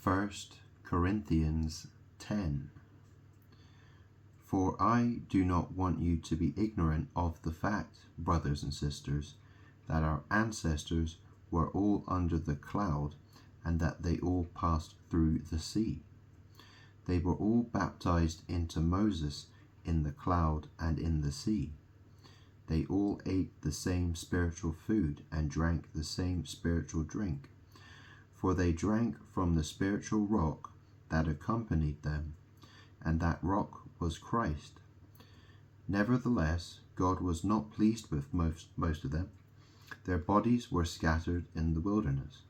1 Corinthians 10. For I do not want you to be ignorant of the fact, brothers and sisters, that our ancestors were all under the cloud, and that they all passed through the sea. They were all baptized into Moses in the cloud and in the sea. They all ate the same spiritual food and drank the same spiritual drink, for they drank from the spiritual rock that accompanied them, and that rock was Christ. Nevertheless, God was not pleased with most of them. Their bodies were scattered in the wilderness.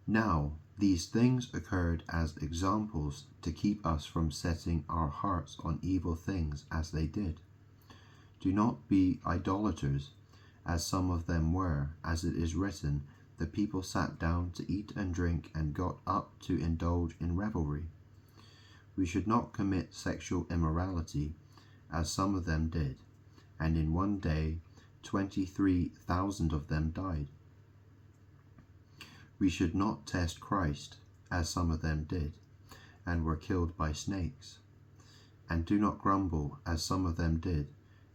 Now, these things occurred as examples to keep us from setting our hearts on evil things as they did. Do not be idolaters, as some of them were, as it is written, the people sat down to eat and drink and got up to indulge in revelry. We should not commit sexual immorality, as some of them did, and in one day 23,000 of them died. We should not test Christ, as some of them did, and were killed by snakes. And do not grumble, as some of them did,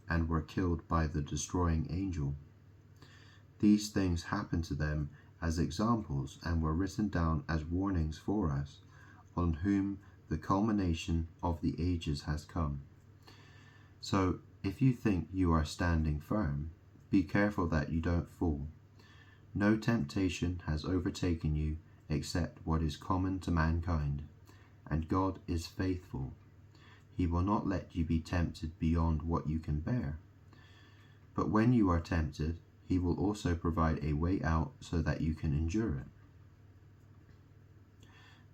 and were killed by the destroying angel. These things happened to them as examples, and were written down as warnings for us, on whom the culmination of the ages has come. So, if you think you are standing firm, be careful that you don't fall. No temptation has overtaken you except what is common to mankind, and God is faithful. He will not let you be tempted beyond what you can bear. But when you are tempted, He will also provide a way out so that you can endure it.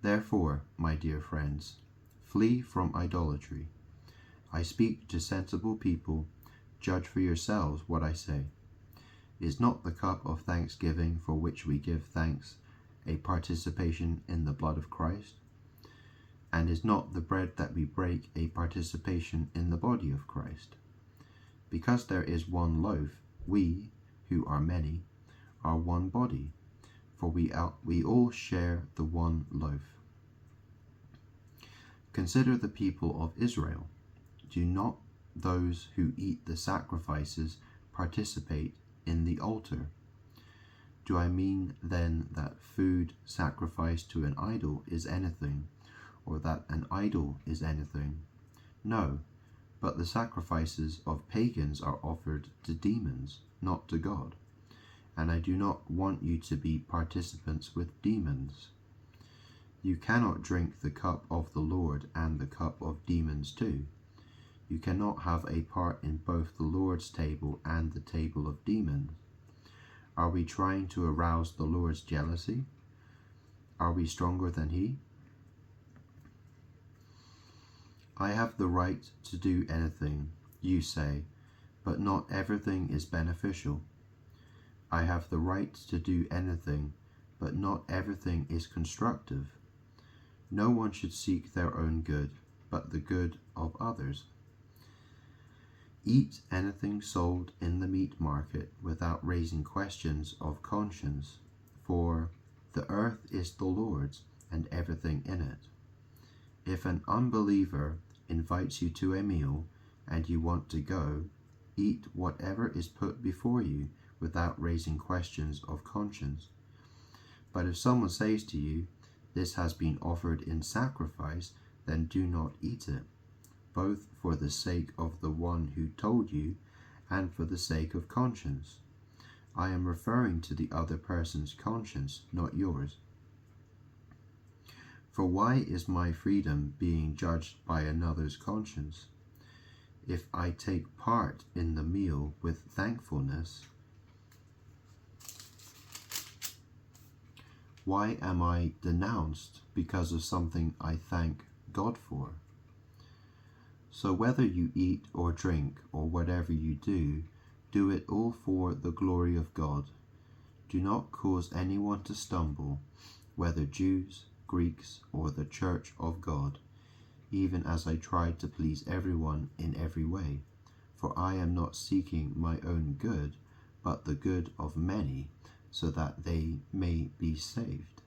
Therefore, my dear friends, flee from idolatry. I speak to sensible people. Judge for yourselves what I say. Is not the cup of thanksgiving for which we give thanks a participation in the blood of Christ? And is not the bread that we break a participation in the body of Christ? Because there is one loaf, we, who are many, are one body, for we all share the one loaf. Consider the people of Israel. Do not those who eat the sacrifices participate in the altar? Do I mean then that food sacrificed to an idol is anything, or that an idol is anything? No, but the sacrifices of pagans are offered to demons, not to God. And I do not want you to be participants with demons. You cannot drink the cup of the Lord and the cup of demons too. You cannot have a part in both the Lord's table and the table of demons. Are we trying to arouse the Lord's jealousy? Are we stronger than He? I have the right to do anything, you say, but not everything is beneficial. I have the right to do anything, but not everything is constructive. No one should seek their own good, but the good of others. Eat anything sold in the meat market without raising questions of conscience, for the earth is the Lord's and everything in it. If an unbeliever invites you to a meal and you want to go, eat whatever is put before you without raising questions of conscience. But if someone says to you, "This has been offered in sacrifice," then do not eat it, both for the sake of the one who told you and for the sake of conscience. I am referring to the other person's conscience, not yours. For why is my freedom being judged by another's conscience? If I take part in the meal with thankfulness, why am I denounced because of something I thank God for? So whether you eat or drink or whatever you do it all for the glory of God. Do not cause anyone to stumble, whether Jews, Greeks, or the church of God, even as I try to please everyone in every way. For I am not seeking my own good, but the good of many, so that they may be saved.